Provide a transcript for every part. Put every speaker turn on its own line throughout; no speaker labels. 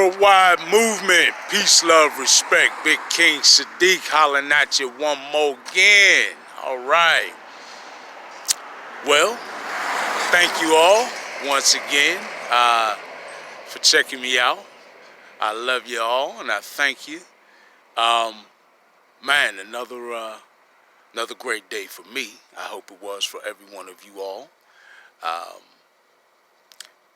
Worldwide movement, peace, love, respect. Big King Sadiq hollering at you one more again. All right. Well, thank you all once again for checking me out. I love you all, and I thank you. Man, another great day for me. I hope it was for every one of you all.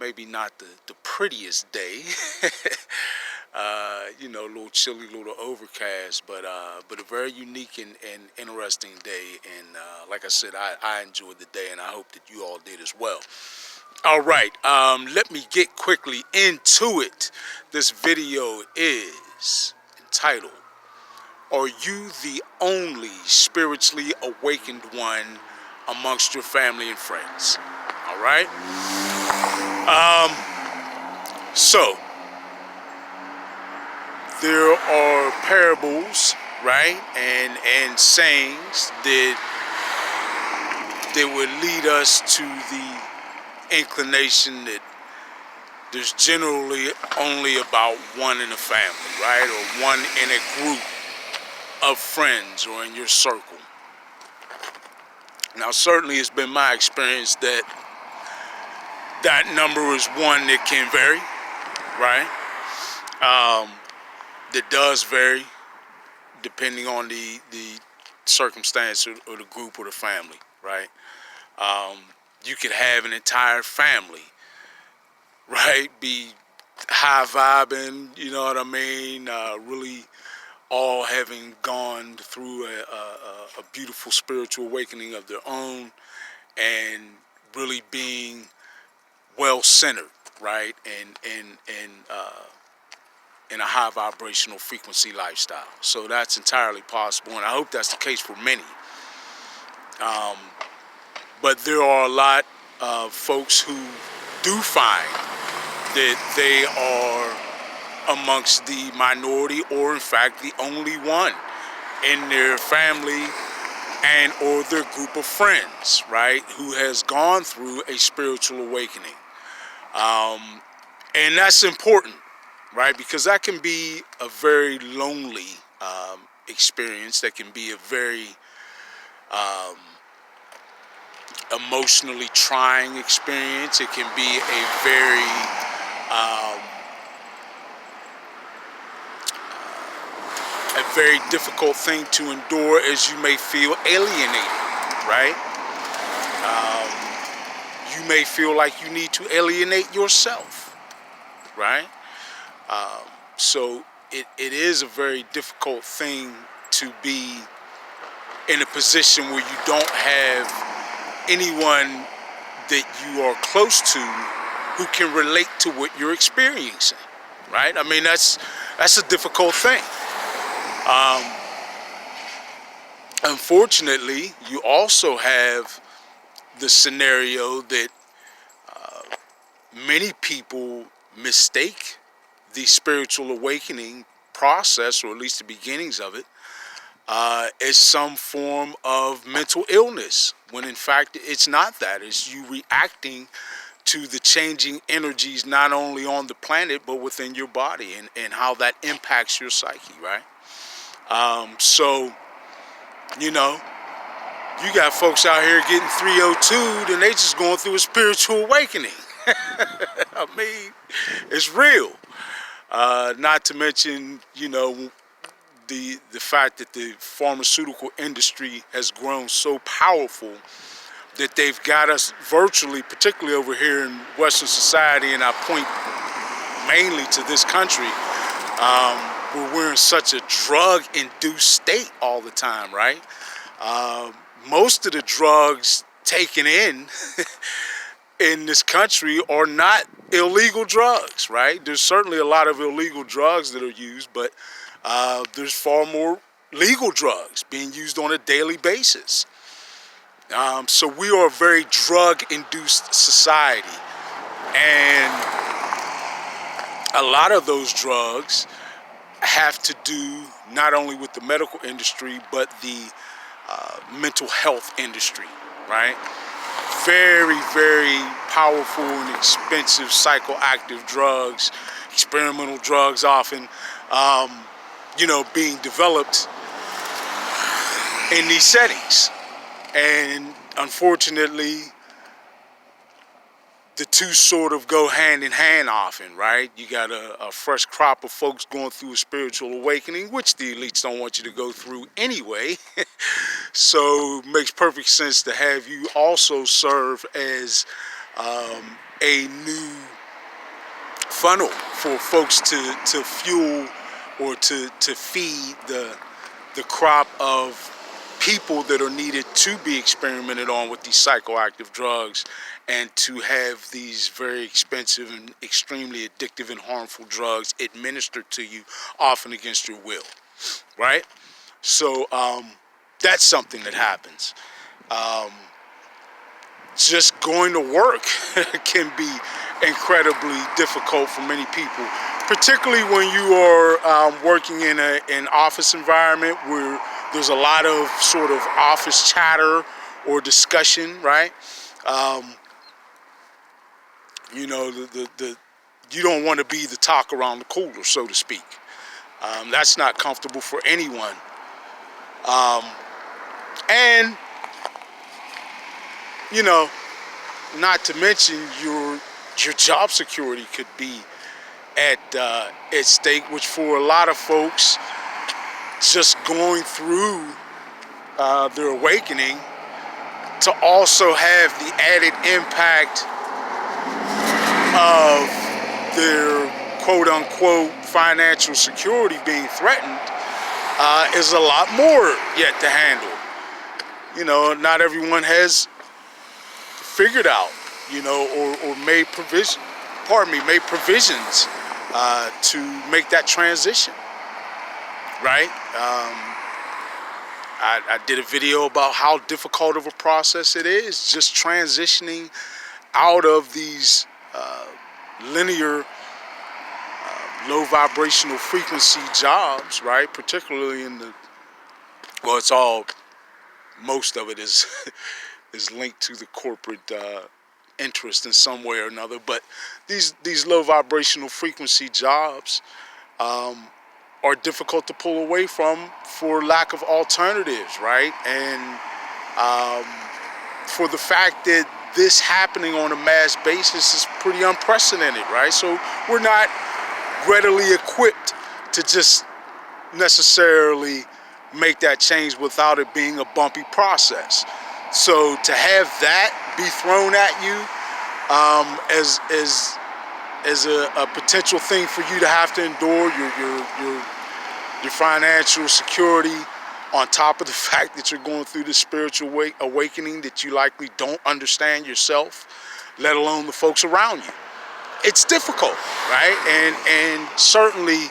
Maybe not the prettiest day. A little chilly, a little overcast, but a very unique and interesting day. And like I said, I enjoyed the day, and I hope that you all did as well. All right, let me get quickly into it. This video is entitled, "Are you the only spiritually awakened one amongst your family and friends?" All right. So there are parables, right, and sayings that would lead us to the inclination that there's generally only about one in a family, right, or one in a group of friends or in your circle. Now, certainly it's been my experience that number is one that can vary, right? That does vary depending on the circumstance or the group or the family, right? You could have an entire family, right, be high vibing, you know what I mean, really all having gone through a beautiful spiritual awakening of their own and really being well-centered, right, and in a high vibrational frequency lifestyle. So that's entirely possible, and I hope that's the case for many. But there are a lot of folks who do find that they are amongst the minority, or in fact the only one in their family and or their group of friends, right, who has gone through a spiritual awakening. And that's important, right, because that can be a very lonely experience. That can be a very emotionally trying experience. It can be a very difficult thing to endure, as you may feel alienated, right? You may feel like you need to alienate yourself, right? So it is a very difficult thing to be in a position where you don't have anyone that you are close to who can relate to what you're experiencing, right? I mean, that's a difficult thing. Unfortunately, you also have the scenario that many people mistake the spiritual awakening process, or at least the beginnings of it, as some form of mental illness, when in fact it's not that. It's you reacting to the changing energies not only on the planet but within your body, and how that impacts your psyche, right? So, you got folks out here getting 302'd and they just going through a spiritual awakening. I mean, it's real. Not to mention, the fact that the pharmaceutical industry has grown so powerful that they've got us virtually, particularly over here in Western society, and I point mainly to this country, where we're in such a drug-induced state all the time, right? Most of the drugs taken in this country are not illegal drugs, right? There's certainly a lot of illegal drugs that are used, but there's far more legal drugs being used on a daily basis. So we are a very drug-induced society, and a lot of those drugs have to do not only with the medical industry but the mental health industry, right? Very, very powerful and expensive psychoactive drugs experimental drugs often, being developed in these settings. And unfortunately, the two sort of go hand in hand often, right? You got a fresh crop of folks going through a spiritual awakening, which the elites don't want you to go through anyway. So it makes perfect sense to have you also serve as a new funnel for folks to fuel or to feed the crop of people that are needed to be experimented on with these psychoactive drugs, and to have these very expensive and extremely addictive and harmful drugs administered to you, often against your will, right? So that's something that happens. Just going to work can be incredibly difficult for many people, particularly when you are working in an office environment where there's a lot of sort of office chatter or discussion, right? You don't want to be the talk around the cooler, so to speak. That's not comfortable for anyone. And not to mention your job security could be at stake, which for a lot of folks just going through their awakening, to also have the added impact of their quote-unquote financial security being threatened is a lot more yet to handle. Not everyone has figured out, or made provisions to make that transition, right? I did a video about how difficult of a process it is just transitioning out of these linear, low vibrational frequency jobs, right? Particularly most of it is is linked to the corporate interest in some way or another. But these low vibrational frequency jobs are difficult to pull away from for lack of alternatives, right? And for the fact that this happening on a mass basis is pretty unprecedented, right? So we're not readily equipped to just necessarily make that change without it being a bumpy process. So to have that be thrown at you as a potential thing for you to have to endure, your financial security, on top of the fact that you're going through this spiritual awakening that you likely don't understand yourself, let alone the folks around you. It's difficult, right? And certainly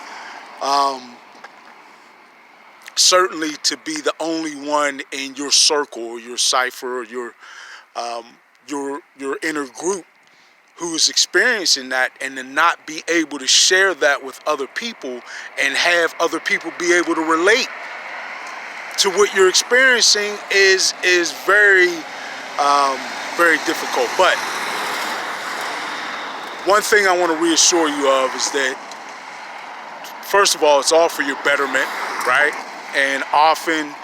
to be the only one in your circle or your cipher or your inner group who is experiencing that, and to not be able to share that with other people and have other people be able to relate to what you're experiencing is very very difficult. But one thing I want to reassure you of is that, first of all, it's all for your betterment, right? And often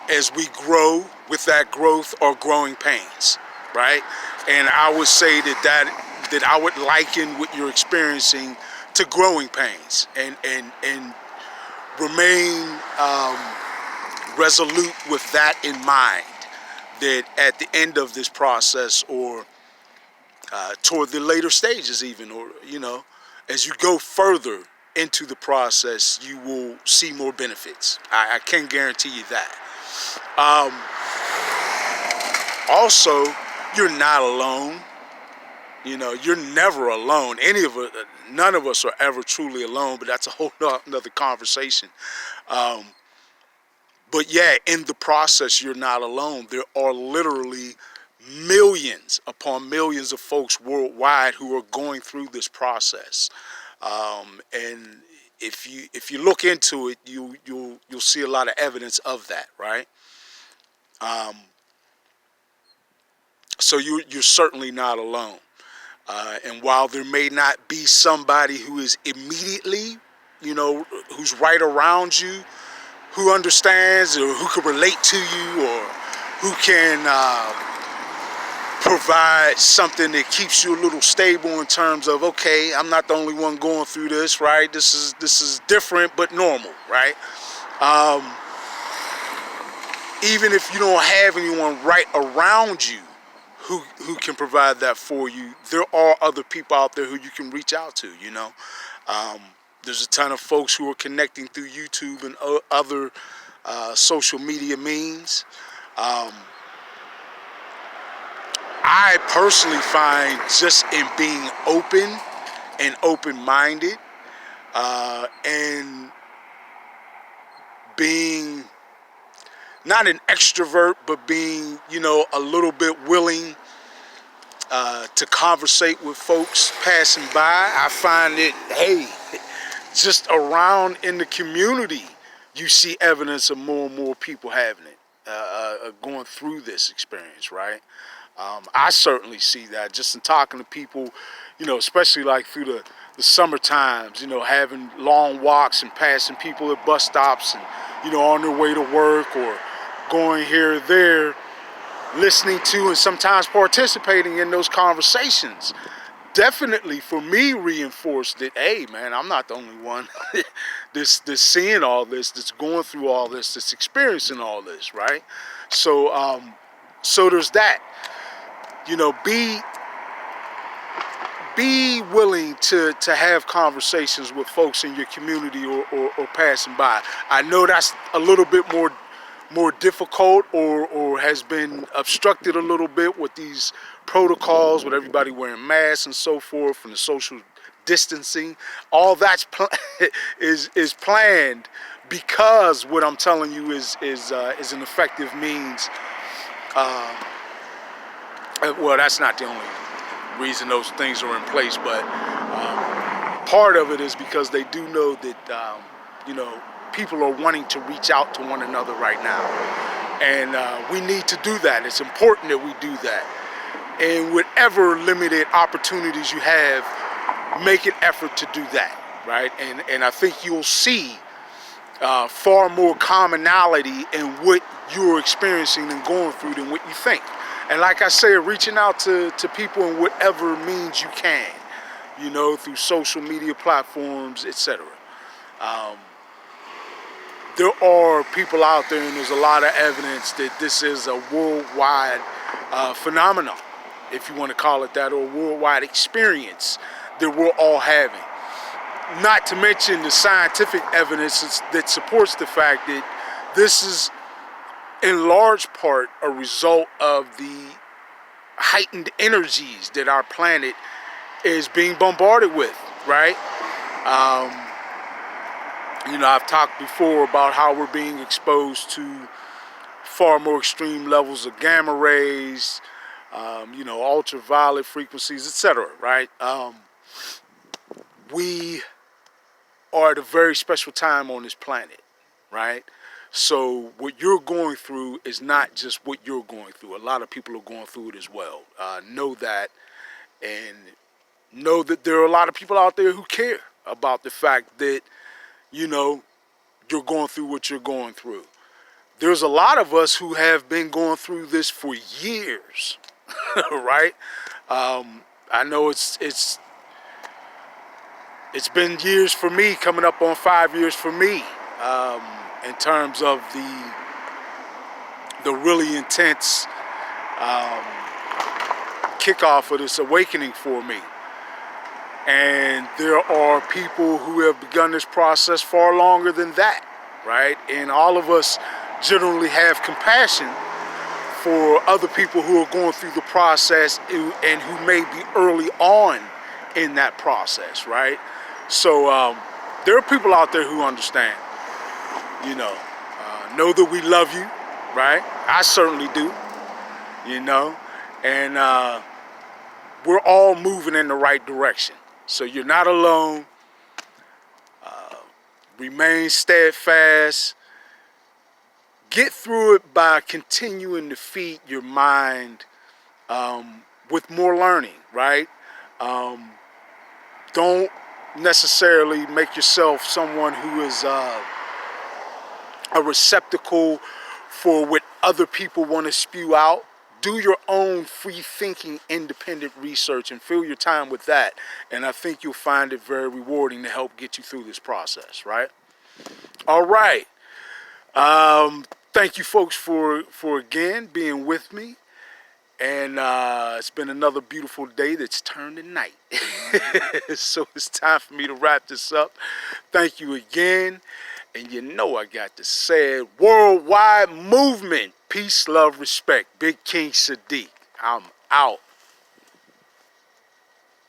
as we grow, with that growth are growing pains, right? And I would say that I would liken what you're experiencing to growing pains, and remain resolute with that in mind, that at the end of this process, or toward the later stages even, or as you go further into the process, you will see more benefits. I can guarantee you that. Also, you're not alone. You're never alone. None of us are ever truly alone, but that's a whole nother conversation. But yeah, in the process, you're not alone. There are literally millions upon millions of folks worldwide who are going through this process. And if you look into it, you'll see a lot of evidence of that, right? So you're certainly not alone. And while there may not be somebody who is immediately, who's right around you, who understands or who can relate to you, or who can provide something that keeps you a little stable in terms of, okay, I'm not the only one going through this, right? This is different but normal, right? Even if you don't have anyone right around you who can provide that for you, there are other people out there who you can reach out to, There's a ton of folks who are connecting through YouTube and other social media means. I personally find just in being open and open-minded, and being not an extrovert, but being, a little bit willing to conversate with folks passing by, I find that, hey, just around in the community, you see evidence of more and more people having it, going through this experience, right? I certainly see that just in talking to people, especially like through the summer times, having long walks and passing people at bus stops and, on their way to work or going here or there, listening to and sometimes participating in those conversations. Definitely for me reinforced that, hey man, I'm not the only one that's seeing all this, that's going through all this, that's experiencing all this, right? So so there's that. Be willing to have conversations with folks in your community or passing by. I know that's a little bit more difficult or has been obstructed a little bit with these protocols, with everybody wearing masks and so forth, and the social distancing. All that's is planned because what I'm telling you is an effective means. Well, that's not the only reason those things are in place, but part of it is because they do know that people are wanting to reach out to one another right now, and we need to do that. It's important that we do that, and whatever limited opportunities you have, make an effort to do that, right? And I think you'll see far more commonality in what you're experiencing and going through than what you think. And like I said, reaching out to people in whatever means you can, through social media platforms, etc. There are people out there, and there's a lot of evidence that this is a worldwide phenomenon, if you want to call it that, or a worldwide experience that we're all having. Not to mention the scientific evidence that supports the fact that this is in large part a result of the heightened energies that our planet is being bombarded with, right? I've talked before about how we're being exposed to far more extreme levels of gamma rays, ultraviolet frequencies, etc., right? We are at a very special time on this planet, right? So what you're going through is not just what you're going through. A lot of people are going through it as well. Know that, and know that there are a lot of people out there who care about the fact that, you're going through what you're going through. There's a lot of us who have been going through this for years, right? I know it's been years for me, coming up on 5 years for me, in terms of the really intense kickoff of this awakening for me. And there are people who have begun this process far longer than that, right? And all of us generally have compassion for other people who are going through the process and who may be early on in that process, right? So there are people out there who understand, know that we love you, right? I certainly do, and we're all moving in the right direction. So you're not alone. Remain steadfast. Get through it by continuing to feed your mind with more learning, right? Don't necessarily make yourself someone who is a receptacle for what other people want to spew out. Do your own free thinking, independent research and fill your time with that. And I think you'll find it very rewarding to help get you through this process, right? All right. Thank you folks for again being with me. And it's been another beautiful day that's turned to night. So it's time for me to wrap this up. Thank you again. And you know I got to say it. Worldwide movement. Peace, love, respect. Big King Sadiq. I'm out.